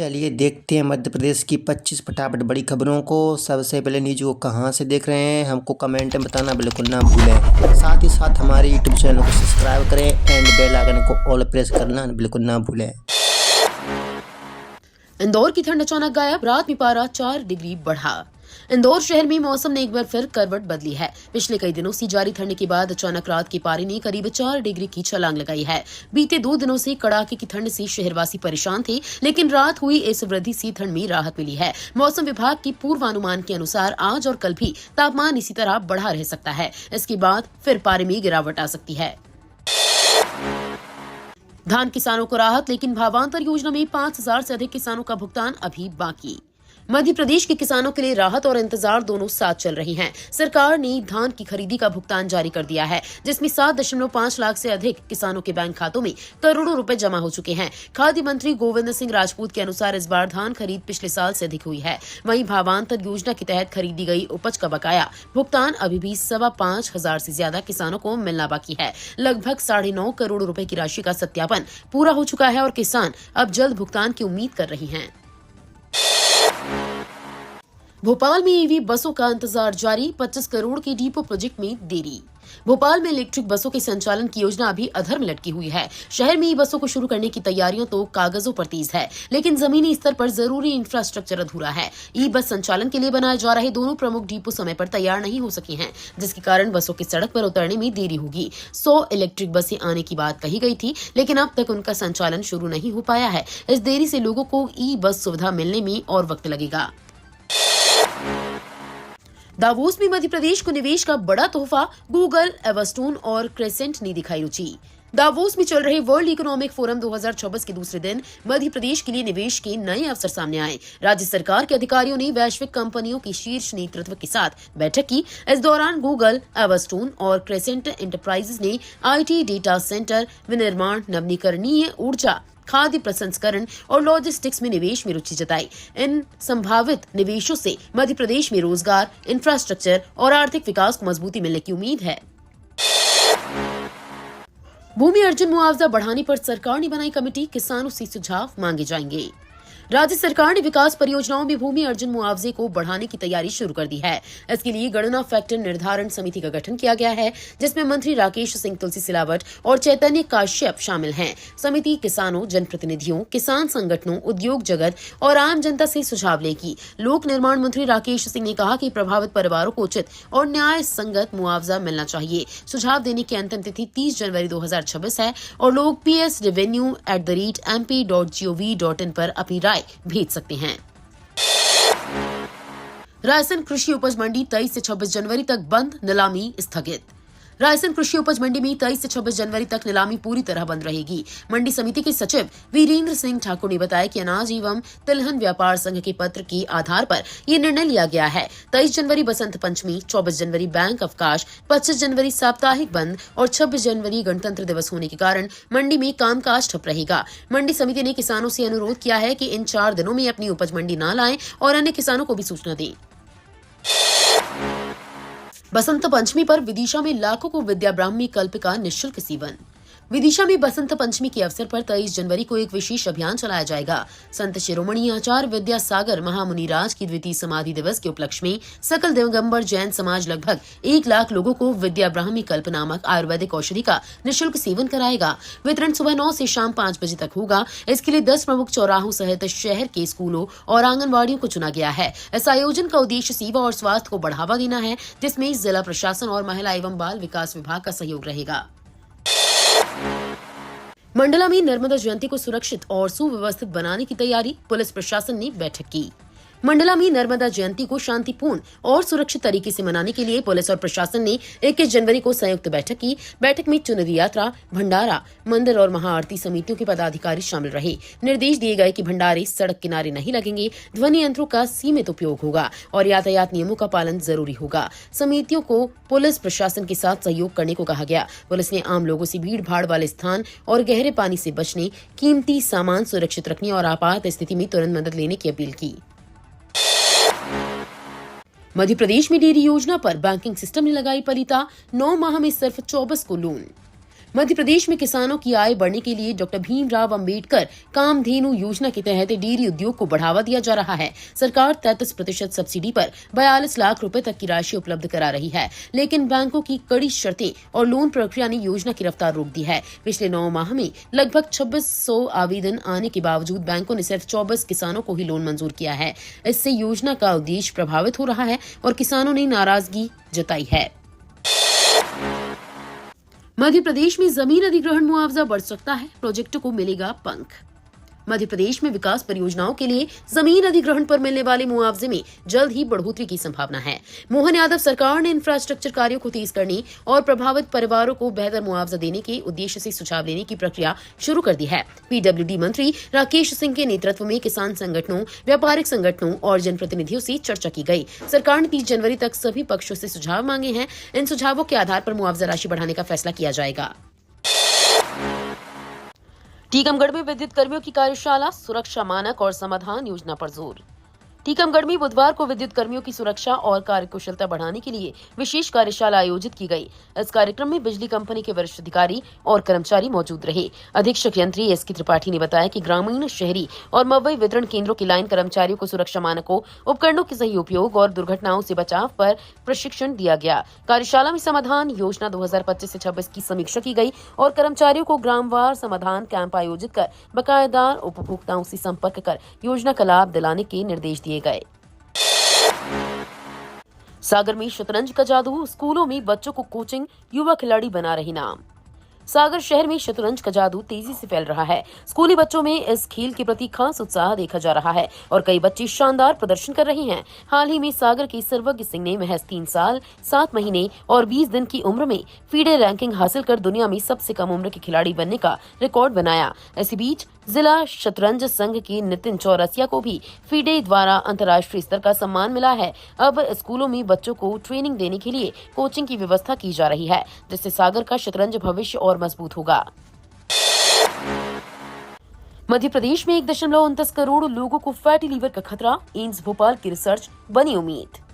चलिए देखते हैं मध्य प्रदेश की 25 फटाफट बड़ी खबरों को। सबसे पहले न्यूज को कहाँ से देख रहे हैं हमको कमेंट में बताना बिल्कुल ना भूलें। साथ ही साथ हमारे यूट्यूब चैनल को सब्सक्राइब करें एंड बेल आइकन को ऑल प्रेस करना बिल्कुल ना भूलें। इंदौर की ठंड अचानक गायब, रात में पारा 4 डिग्री बढ़ा। इंदौर शहर में मौसम ने एक बार फिर करवट बदली है। पिछले कई दिनों से जारी ठंड के बाद अचानक रात के पारे ने करीब 4 डिग्री की छलांग लगाई है। बीते 2 दिनों से कड़ाके की ठंड से शहरवासी परेशान थे, लेकिन रात हुई इस वृद्धि से ठंड में राहत मिली है। मौसम विभाग के पूर्वानुमान के अनुसार आज और कल भी तापमान इसी तरह बढ़ा रह सकता है। इसके बाद फिर पारे में गिरावट आ सकती है। धान किसानों को राहत, लेकिन भावांतर योजना में 5,000 से अधिक किसानों का भुगतान अभी बाकी। मध्य प्रदेश के किसानों के लिए राहत और इंतजार दोनों साथ चल रही हैं। सरकार ने धान की खरीदी का भुगतान जारी कर दिया है, जिसमें 7.5 लाख से अधिक किसानों के बैंक खातों में करोड़ों रुपए जमा हो चुके हैं। खाद्य मंत्री गोविंद सिंह राजपूत के अनुसार इस बार धान खरीद पिछले साल से अधिक हुई है। वहीं भावांतर योजना के तहत खरीदी गई उपज का बकाया भुगतान अभी भी 5,25,000 से ज्यादा किसानों को मिलना बाकी है। लगभग 9.5 करोड़ रुपए की राशि का सत्यापन पूरा हो चुका है और किसान अब जल्द भुगतान की उम्मीद कर रही हैं। भोपाल में ईवी बसों का इंतजार जारी, 25 करोड़ के डिपो प्रोजेक्ट में देरी। भोपाल में इलेक्ट्रिक बसों के संचालन की योजना अभी अधर में लटकी हुई है। शहर में ई बसों को शुरू करने की तैयारियां तो कागजों पर तेज है, लेकिन जमीनी स्तर पर जरूरी इंफ्रास्ट्रक्चर अधूरा है। ई बस संचालन के लिए बनाए जा रहे दोनों प्रमुख डिपो समय पर तैयार नहीं हो सके हैं, जिसके कारण बसों की सड़क पर उतरने में देरी होगी। 100 इलेक्ट्रिक बसें आने की बात कही गई थी, लेकिन अब तक उनका संचालन शुरू नहीं हो पाया है। इस देरी से लोगों को ई बस सुविधा मिलने में और वक्त लगेगा। दावोस में मध्य प्रदेश को निवेश का बड़ा तोहफा, गूगल, एवरस्टोन और क्रेसेंट ने दिखाई रुचि। दावोस में चल रहे वर्ल्ड इकोनॉमिक फोरम 2024 के दूसरे दिन मध्य प्रदेश के लिए निवेश के नए अवसर सामने आए। राज्य सरकार के अधिकारियों ने वैश्विक कंपनियों की शीर्ष नेतृत्व के साथ बैठक की। इस दौरान गूगल, एवरस्टोन और क्रेसेंट एंटरप्राइजेज ने IT, डेटा सेंटर, विनिर्माण, नवीकरणीय ऊर्जा, खाद्य प्रसंस्करण और लॉजिस्टिक्स में निवेश में रुचि जताई। इन संभावित निवेशों से मध्य प्रदेश में रोजगार, इंफ्रास्ट्रक्चर और आर्थिक विकास को मजबूती मिलने की उम्मीद है। भूमि अर्जन मुआवजा बढ़ाने पर सरकार ने बनाई कमेटी, किसानों से सुझाव मांगे जाएंगे। राज्य सरकार ने विकास परियोजनाओं में भूमि अर्जन मुआवजे को बढ़ाने की तैयारी शुरू कर दी है। इसके लिए गणना फैक्टर निर्धारण समिति का गठन किया गया है, जिसमें मंत्री राकेश सिंह, तुलसी सिलावट और चैतन्य काश्यप शामिल हैं। समिति किसानों, जनप्रतिनिधियों, किसान संगठनों, उद्योग जगत और आम जनता से सुझाव लेगी। लोक निर्माण मंत्री राकेश सिंह ने कहा कि प्रभावित परिवारों को उचित और न्याय संगत मुआवजा मिलना चाहिए। सुझाव देने की अंतिम तिथि 30 जनवरी 2026 है और लोग ps.revenue@mp.gov.in पर अपनी राय भेज सकते हैं। रायसेन कृषि उपज मंडी 23 से 26 जनवरी तक बंद, नीलामी स्थगित। रायसेन कृषि उपज मंडी में 23 से 26 जनवरी तक नीलामी पूरी तरह बंद रहेगी। मंडी समिति के सचिव वीरेंद्र सिंह ठाकुर ने बताया कि अनाज एवं तिलहन व्यापार संघ के पत्र के आधार पर ये निर्णय लिया गया है। 23 जनवरी बसंत पंचमी, 24 जनवरी बैंक अवकाश, 25 जनवरी साप्ताहिक बंद और 26 जनवरी गणतंत्र दिवस होने के कारण मंडी में कामकाज ठप रहेगा। मंडी समिति ने किसानों से अनुरोध किया है कि इन 4 दिनों में अपनी उपज मंडी न लाएं और अन्य किसानों को भी सूचना दें। बसंत पंचमी पर विदिशा में लाखों को विद्या ब्राह्मी कल्प का निःशुल्क सेवन। विदिशा में बसंत पंचमी के अवसर पर 23 जनवरी को एक विशेष अभियान चलाया जाएगा। संत शिरोमणि आचार्य विद्यासागर महामुनिराज की द्वितीय समाधि दिवस के उपलक्ष्य में सकल दिगंबर जैन समाज लगभग 1 लाख लोगों को विद्या ब्राह्मी कल्प नामक आयुर्वेदिक औषधि का निःशुल्क सेवन कराएगा। वितरण सुबह 9 से शाम 5 बजे तक होगा। इसके लिए 10 प्रमुख चौराहों सहित शहर के स्कूलों और आंगनबाड़ियों को चुना गया है। इस आयोजन का उद्देश्य सेवा और स्वास्थ्य को बढ़ावा देना है, जिसमें जिला प्रशासन और महिला एवं बाल विकास विभाग का सहयोग रहेगा। मंडला में नर्मदा जयंती को सुरक्षित और सुव्यवस्थित बनाने की तैयारी, पुलिस प्रशासन ने बैठक की। मंडला में नर्मदा जयंती को शांतिपूर्ण और सुरक्षित तरीके से मनाने के लिए पुलिस और प्रशासन ने 21 जनवरी को संयुक्त बैठक की। बैठक में चुनरी यात्रा, भंडारा, मंदिर और महाआरती समितियों के पदाधिकारी शामिल रहे। निर्देश दिए गए कि भंडारे सड़क किनारे नहीं लगेंगे, ध्वनि यंत्रों का सीमित उपयोग होगा और यातायात नियमों का पालन जरूरी होगा। समितियों को पुलिस प्रशासन के साथ सहयोग करने को कहा गया। पुलिस ने आम लोगों से भीड़ भाड़ वाले स्थान और गहरे पानी से बचने, कीमती सामान सुरक्षित रखने और आपात स्थिति में तुरंत मदद लेने की अपील की। मध्य प्रदेश में डेयरी योजना पर बैंकिंग सिस्टम ने लगाई पलीता, 9 माह में सिर्फ 24 को लोन। मध्य प्रदेश में किसानों की आय बढ़ने के लिए डॉक्टर भीमराव अंबेडकर कामधेनु योजना के तहत डेयरी उद्योग को बढ़ावा दिया जा रहा है। सरकार 33% सब्सिडी पर 42 लाख रुपए तक की राशि उपलब्ध करा रही है, लेकिन बैंकों की कड़ी शर्तें और लोन प्रक्रिया ने योजना की रफ्तार रोक दी है। पिछले 9 माह में लगभग 2600 आवेदन आने के बावजूद बैंकों ने सिर्फ 24 किसानों को ही लोन मंजूर किया है। इससे योजना का उद्देश्य प्रभावित हो रहा है और किसानों ने नाराजगी जताई है। मध्य प्रदेश में जमीन अधिग्रहण मुआवजा बढ़ सकता है, प्रोजेक्टों को मिलेगा पंख। मध्य प्रदेश में विकास परियोजनाओं के लिए जमीन अधिग्रहण पर मिलने वाले मुआवजे में जल्द ही बढ़ोतरी की संभावना है। मोहन यादव सरकार ने इंफ्रास्ट्रक्चर कार्यों को तेज करने और प्रभावित परिवारों को बेहतर मुआवजा देने के उद्देश्य से सुझाव लेने की प्रक्रिया शुरू कर दी है। पीडब्ल्यूडी मंत्री राकेश सिंह के नेतृत्व में किसान संगठनों, व्यापारिक संगठनों और जनप्रतिनिधियों से चर्चा की गई। सरकार ने 30 जनवरी तक सभी पक्षों से सुझाव मांगे हैं। इन सुझावों के आधार पर मुआवजा राशि बढ़ाने का फैसला किया जाएगा। टीकमगढ़ में विद्युत कर्मियों की कार्यशाला, सुरक्षा मानक और समाधान योजना पर जोर। टीकमगढ़ में बुधवार को विद्युत कर्मियों की सुरक्षा और कार्यकुशलता बढ़ाने के लिए विशेष कार्यशाला आयोजित की गई। इस कार्यक्रम में बिजली कंपनी के वरिष्ठ अधिकारी और कर्मचारी मौजूद रहे। अधीक्षक यंत्री एसके त्रिपाठी ने बताया कि ग्रामीण, शहरी और मवई वितरण केंद्रों के लाइन कर्मचारियों को सुरक्षा मानकों, उपकरणों के सही उपयोग और दुर्घटनाओं से बचाव पर प्रशिक्षण दिया गया। कार्यशाला में समाधान योजना 2025 से 26 की समीक्षा की गई और कर्मचारियों को ग्रामवार समाधान कैंप आयोजित कर बकायेदार उपभोक्ताओं से संपर्क कर योजना का लाभ दिलाने के निर्देश दिए गए। सागर में शतरंज का जादू, स्कूलों में बच्चों को कोचिंग, युवा खिलाड़ी बना रही नाम। सागर शहर में शतरंज का जादू तेजी से फैल रहा है। स्कूली बच्चों में इस खेल के प्रति खास उत्साह देखा जा रहा है और कई बच्चे शानदार प्रदर्शन कर रहे हैं। हाल ही में सागर के सर्वज्ञ सिंह ने महज 3 साल, 7 महीने और 20 दिन की उम्र में फीडे रैंकिंग हासिल कर दुनिया में सबसे कम उम्र के खिलाड़ी बनने का रिकॉर्ड बनाया। इसी बीच जिला शतरंज संघ के नितिन चौरसिया को भी फीडे द्वारा अंतर्राष्ट्रीय स्तर का सम्मान मिला है। अब स्कूलों में बच्चों को ट्रेनिंग देने के लिए कोचिंग की व्यवस्था की जा रही है, जिससे सागर का शतरंज भविष्य और मजबूत होगा। मध्य प्रदेश में 1.29 करोड़ लोगों को फैटी लीवर का खतरा, एम्स भोपाल की रिसर्च बनी उम्मीद।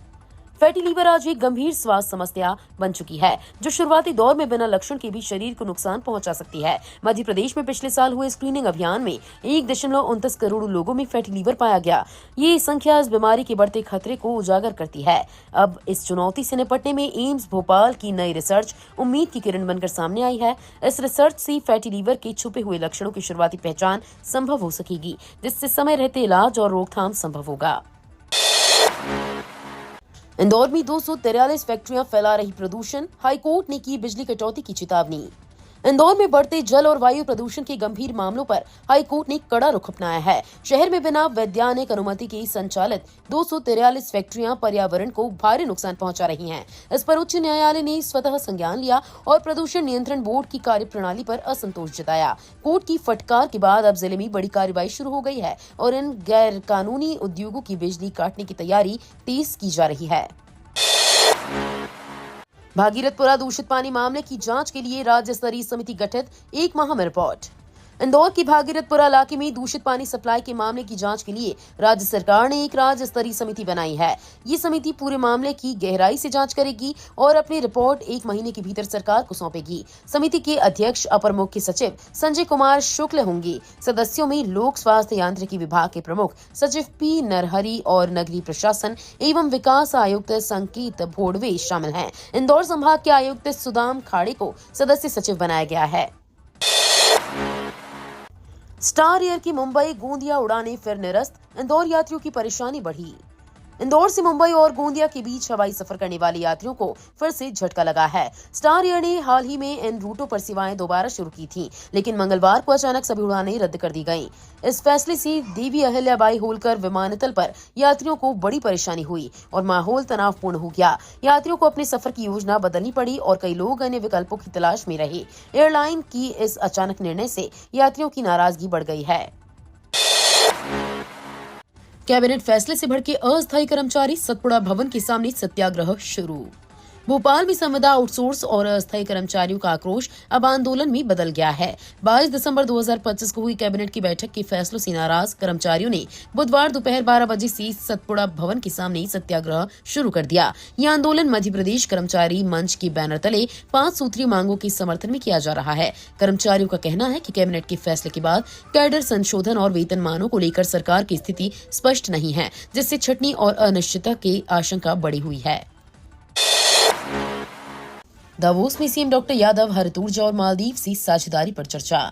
फैटी लीवर आज एक गंभीर स्वास्थ्य समस्या बन चुकी है, जो शुरुआती दौर में बिना लक्षण के भी शरीर को नुकसान पहुंचा सकती है। मध्य प्रदेश में पिछले साल हुए स्क्रीनिंग अभियान में 1.29 करोड़ लोगों में फैटी लीवर पाया गया। ये संख्या इस बीमारी के बढ़ते खतरे को उजागर करती है। अब इस चुनौती से निपटने में एम्स भोपाल की नई रिसर्च उम्मीद की किरण बनकर सामने आई है। इस रिसर्च से फैटी लीवर के छुपे हुए लक्षणों की शुरुआती पहचान संभव हो सकेगी, जिससे समय रहते इलाज और रोकथाम संभव होगा। इंदौर में 243 फैक्ट्रियां फैला रही प्रदूषण, हाईकोर्ट ने की बिजली कटौती की चेतावनी। इंदौर में बढ़ते जल और वायु प्रदूषण के गंभीर मामलों पर हाईकोर्ट ने कड़ा रुख अपनाया है। शहर में बिना वैधानिक अनुमति के संचालित 243 फैक्ट्रियां पर्यावरण को भारी नुकसान पहुंचा रही हैं। इस पर उच्च न्यायालय ने स्वतः संज्ञान लिया और प्रदूषण नियंत्रण बोर्ड की कार्यप्रणाली पर असंतोष जताया। कोर्ट की फटकार के बाद अब जिले में बड़ी कार्रवाई शुरू हो गई है और इन गैर कानूनी उद्योगों की बिजली काटने की तैयारी तेज की जा रही है। भागीरथपुरा दूषित पानी मामले की जांच के लिए राज्य स्तरीय समिति गठित, 1 माह में रिपोर्ट। इंदौर के भागीरथपुरा इलाके में दूषित पानी सप्लाई के मामले की जांच के लिए राज्य सरकार ने एक राज्य स्तरीय समिति बनाई है। ये समिति पूरे मामले की गहराई से जांच करेगी और अपनी रिपोर्ट 1 महीने के भीतर सरकार को सौंपेगी। समिति के अध्यक्ष अपर मुख्य सचिव संजय कुमार शुक्ल होंगे। सदस्यों में लोक स्वास्थ्य यांत्रिकी विभाग के प्रमुख सचिव पी नरहरी और नगरीय प्रशासन एवं विकास आयुक्त संकेत भोडवे शामिल हैं। इंदौर संभाग के आयुक्त सुदाम खाड़े को सदस्य सचिव बनाया गया है। स्टार एयर की मुंबई गोंदिया उड़ानें फिर निरस्त, इंदौर यात्रियों की परेशानी बढ़ी। इंदौर से मुंबई और गोंदिया के बीच हवाई सफर करने वाले यात्रियों को फिर से झटका लगा है। स्टार एयर ने हाल ही में इन रूटों पर सेवाएं दोबारा शुरू की थीं, लेकिन मंगलवार को अचानक सभी उड़ानें रद्द कर दी गईं। इस फैसले से देवी अहिल्याबाई होलकर विमानतल पर यात्रियों को बड़ी परेशानी हुई और माहौल तनावपूर्ण हो गया। यात्रियों को अपने सफर की योजना बदलनी पड़ी और कई लोग अन्य विकल्पों की तलाश में रहे। एयरलाइन की इस अचानक निर्णय से यात्रियों की नाराजगी बढ़ गई है। कैबिनेट फैसले से भड़के अस्थायी कर्मचारी, सतपुड़ा भवन के सामने सत्याग्रह शुरू। भोपाल में संविदा आउटसोर्स और अस्थायी कर्मचारियों का आक्रोश अब आंदोलन में बदल गया है। 22 दिसंबर 2025 को हुई कैबिनेट की बैठक के फैसलों से नाराज कर्मचारियों ने बुधवार दोपहर 12 बजे से सतपुड़ा भवन के सामने सत्याग्रह शुरू कर दिया। यह आंदोलन मध्य प्रदेश कर्मचारी मंच के बैनर तले 5 सूत्रीय मांगों के समर्थन में किया जा रहा है। कर्मचारियों का कहना है कि कैबिनेट के फैसले के बाद कैडर संशोधन और वेतनमानों को लेकर सरकार की स्थिति स्पष्ट नहीं है, जिससे छटनी और अनिश्चितता की आशंका बढ़ी हुई है। दावोस में सीएम डॉक्टर यादव हरित ऊर्जा और मालदीव से साझेदारी पर चर्चा।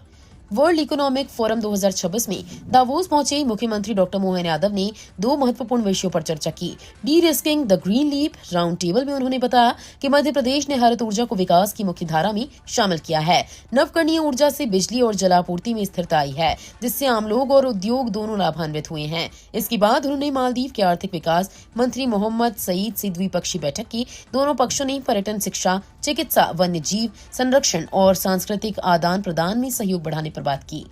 वर्ल्ड इकोनॉमिक फोरम 2026 में दावोस पहुंचे मुख्यमंत्री डॉक्टर मोहन यादव ने 2 महत्वपूर्ण विषयों पर चर्चा की। Derisking the green leap round table में उन्होंने बताया कि मध्य प्रदेश ने हरित ऊर्जा को विकास की मुख्य धारा में शामिल किया है। नवकरणीय ऊर्जा से बिजली और जलापूर्ति में स्थिरता आई है, जिससे आम लोग और उद्योग दोनों लाभान्वित हुए हैं। इसके बाद उन्होंने मालदीव के आर्थिक विकास मंत्री मोहम्मद सईद से द्विपक्षीय बैठक की। दोनों पक्षों ने पर्यटन, शिक्षा, चिकित्सा, वन्य जीव संरक्षण और सांस्कृतिक आदान प्रदान में सहयोग बढ़ाने पर बात की।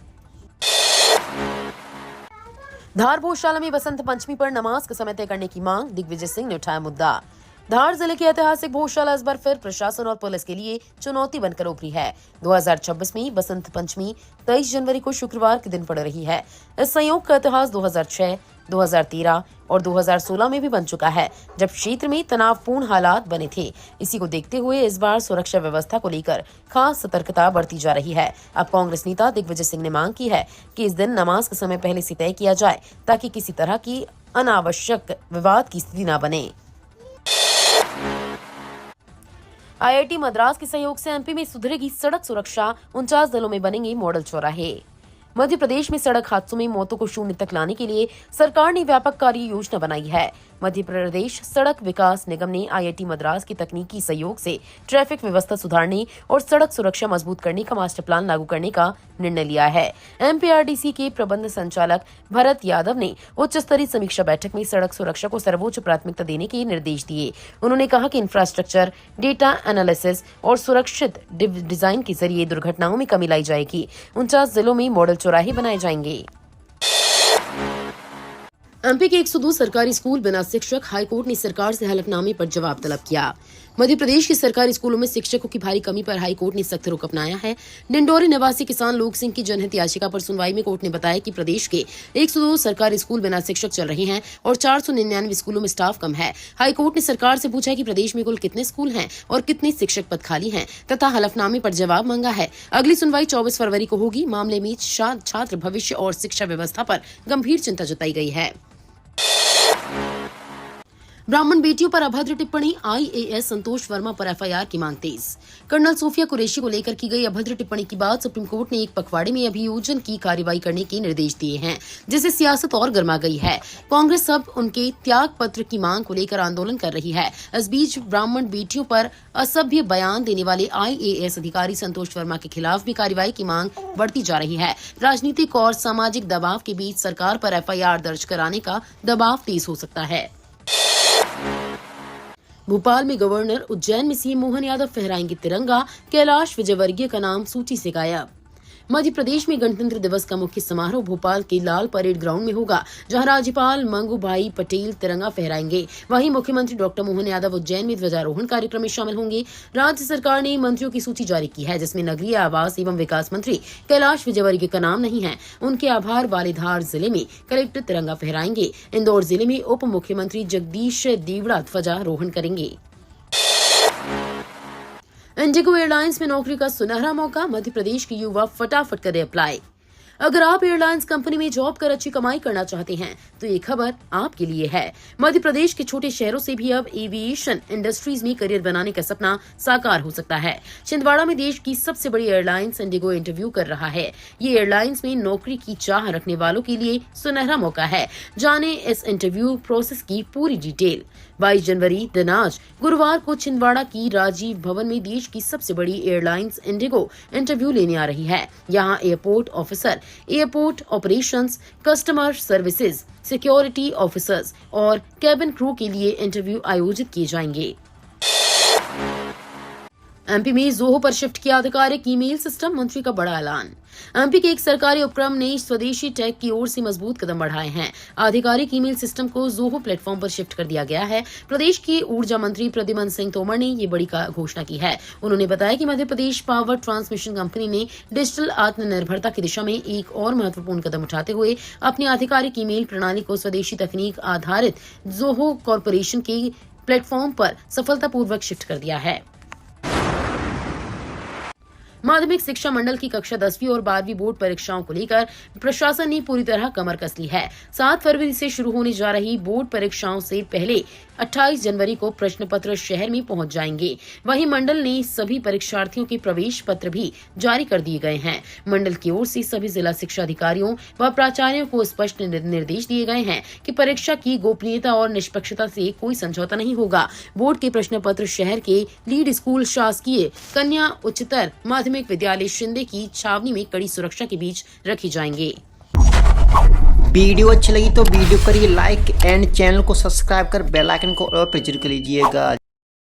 धार भोजशाला में बसंत पंचमी पर नमाज का समय तय करने की मांग, दिग्विजय सिंह ने उठाया मुद्दा। धार जिले की ऐतिहासिक भोजशाला इस बार फिर प्रशासन और पुलिस के लिए चुनौती बनकर उभरी है। 2026 में बसंत पंचमी 23 जनवरी को शुक्रवार के दिन पड़ रही है। इस संयोग का इतिहास 2006, 2013 और 2016 में भी बन चुका है, जब क्षेत्र में तनावपूर्ण हालात बने थे। इसी को देखते हुए इस बार सुरक्षा व्यवस्था को लेकर खास सतर्कता बरती जा रही है। अब कांग्रेस नेता दिग्विजय सिंह ने मांग की है कि इस दिन नमाज का समय पहले से तय किया जाए, ताकि किसी तरह की अनावश्यक विवाद की स्थिति न बने। आईआईटी मद्रास के सहयोग से एमपी में सुधरेगी सड़क सुरक्षा, 49 जिलों में बनेंगे मॉडल चौराहे। मध्य प्रदेश में सड़क हादसों में मौतों को शून्य तक लाने के लिए सरकार ने व्यापक कार्य योजना बनाई है। मध्य प्रदेश सड़क विकास निगम ने आईआईटी मद्रास के तकनीकी सहयोग से ट्रैफिक व्यवस्था सुधारने और सड़क सुरक्षा मजबूत करने का मास्टर प्लान लागू करने का निर्णय लिया है। एमपीआरडीसी के प्रबंध संचालक भरत यादव ने उच्च स्तरीय समीक्षा बैठक में सड़क सुरक्षा को सर्वोच्च प्राथमिकता देने के निर्देश दिए। उन्होंने कहा कि इंफ्रास्ट्रक्चर, डेटा एनालिसिस और सुरक्षित डिजाइन के जरिए दुर्घटनाओं में कमी लाई जाएगी। 49 जिलों में मॉडल चौराहे बनाए जाएंगे। एमपी के 102 सरकारी स्कूल बिना शिक्षक, हाईकोर्ट ने सरकार से हलफनामे पर जवाब तलब किया। मध्य प्रदेश के सरकारी स्कूलों में शिक्षकों की भारी कमी पर हाईकोर्ट ने सख्त रुख अपनाया है। डिंडोरी निवासी किसान लोक सिंह की जनहित याचिका पर सुनवाई में कोर्ट ने बताया कि प्रदेश के 102 सरकारी स्कूल बिना शिक्षक चल रहे हैं और 499 स्कूलों में स्टाफ कम है। हाईकोर्ट ने सरकार से पूछा कि प्रदेश में कुल कितने स्कूल हैं और कितने शिक्षक पद खाली हैं, तथा हलफनामे पर जवाब मांगा है। अगली सुनवाई 24 फरवरी को होगी। मामले में छात्र भविष्य और शिक्षा व्यवस्था पर गंभीर चिंता जताई गई है। ब्राह्मण बेटियों पर अभद्र टिप्पणी, आईएएस संतोष वर्मा पर एफआईआर की मांग तेज। कर्नल सोफिया कुरैशी को लेकर की गई अभद्र टिप्पणी के बाद सुप्रीम कोर्ट ने एक पखवाड़े में अभियोजन की कार्रवाई करने के निर्देश दिए हैं, जिससे सियासत और गर्मा गई है। कांग्रेस अब उनके त्याग पत्र की मांग को लेकर आंदोलन कर रही है। इस बीच ब्राह्मण बेटियों पर असभ्य बयान देने वाले आईएएस अधिकारी संतोष वर्मा के खिलाफ भी कार्रवाई की मांग बढ़ती जा रही है। राजनीतिक और सामाजिक दबाव के बीच सरकार पर एफआईआर दर्ज कराने का दबाव तेज हो सकता है। भोपाल में गवर्नर, उज्जैन में सीएम मोहन यादव फहराएंगे तिरंगा, कैलाश विजयवर्गीय का नाम सूची से गायब। मध्य प्रदेश में गणतंत्र दिवस का मुख्य समारोह भोपाल के लाल परेड ग्राउंड में होगा, जहां राज्यपाल मंगूभाई पटेल तिरंगा फहराएंगे। वहीं मुख्यमंत्री डॉक्टर मोहन यादव उज्जैन में ध्वजारोहण कार्यक्रम में शामिल होंगे। राज्य सरकार ने मंत्रियों की सूची जारी की है, जिसमें नगरीय आवास एवं विकास मंत्री कैलाश विजयवर्गीय का नाम नहीं है। उनके आभार वाले धार जिले में कलेक्टर तिरंगा फहराएंगे। इंदौर जिले में उप मुख्यमंत्री जगदीश देवड़ा ध्वजारोहण करेंगे। इंडिगो एयरलाइंस में नौकरी का सुनहरा मौका, मध्य प्रदेश के युवा फटाफट करें अप्लाई। अगर आप एयरलाइंस कंपनी में जॉब कर अच्छी कमाई करना चाहते हैं तो ये खबर आपके लिए है। मध्य प्रदेश के छोटे शहरों से भी अब एविएशन इंडस्ट्रीज में करियर बनाने का सपना साकार हो सकता है। छिंदवाड़ा में देश की सबसे बड़ी एयरलाइंस इंडिगो इंटरव्यू कर रहा है। ये एयरलाइंस में नौकरी की चाह रखने वालों के लिए सुनहरा मौका है। जाने इस इंटरव्यू प्रोसेस की पूरी डिटेल। 22 जनवरी दिन आज गुरुवार को छिंदवाड़ा की राजीव भवन में देश की सबसे बड़ी एयरलाइंस इंडिगो इंटरव्यू लेने आ रही है। यहाँ airport officer, airport operations, customer services, security officers और कैबिन क्रू के लिए इंटरव्यू आयोजित किए जाएंगे। एमपी में जोहो पर शिफ्ट किया आधिकारिक ईमेल सिस्टम, मंत्री का बड़ा ऐलान। एमपी के एक सरकारी उपक्रम ने स्वदेशी टेक की ओर से मजबूत कदम बढ़ाए हैं। आधिकारिक ईमेल सिस्टम को जोहो प्लेटफॉर्म पर शिफ्ट कर दिया गया है। प्रदेश की ऊर्जा मंत्री प्रद्युमन सिंह तोमर ने ये बड़ी घोषणा की है। उन्होंने बताया कि Madhya Pradesh power transmission company ने डिजिटल आत्मनिर्भरता की दिशा में एक और महत्वपूर्ण कदम उठाते हुए अपनी आधिकारिक ईमेल प्रणाली को स्वदेशी तकनीक आधारित जोहो कॉर्पोरेशन के प्लेटफॉर्म पर सफलतापूर्वक शिफ्ट कर दिया है। माध्यमिक शिक्षा मंडल की कक्षा 10वीं और 12वीं बोर्ड परीक्षाओं को लेकर प्रशासन ने पूरी तरह कमर कस ली है। 7 फरवरी से शुरू होने जा रही बोर्ड परीक्षाओं से पहले 28 जनवरी को प्रश्न पत्र शहर में पहुंच जाएंगे। वहीं मंडल ने सभी परीक्षार्थियों के प्रवेश पत्र भी जारी कर दिए गए हैं। मंडल की ओर से सभी जिला शिक्षा अधिकारियों व प्राचार्यों को स्पष्ट निर्देश दिए गए हैं कि परीक्षा की गोपनीयता और निष्पक्षता से कोई समझौता नहीं होगा। बोर्ड के प्रश्न पत्र शहर के लीड स्कूल शासकीय कन्या उच्चतर माध्यमिक विद्यालय शिंदे की छावनी में कड़ी सुरक्षा के बीच रखे जाएंगे। वीडियो अच्छी लगी तो वीडियो करिए लाइक एंड चैनल को सब्सक्राइब कर बेल आइकन को और प्रेस कर लीजिएगा।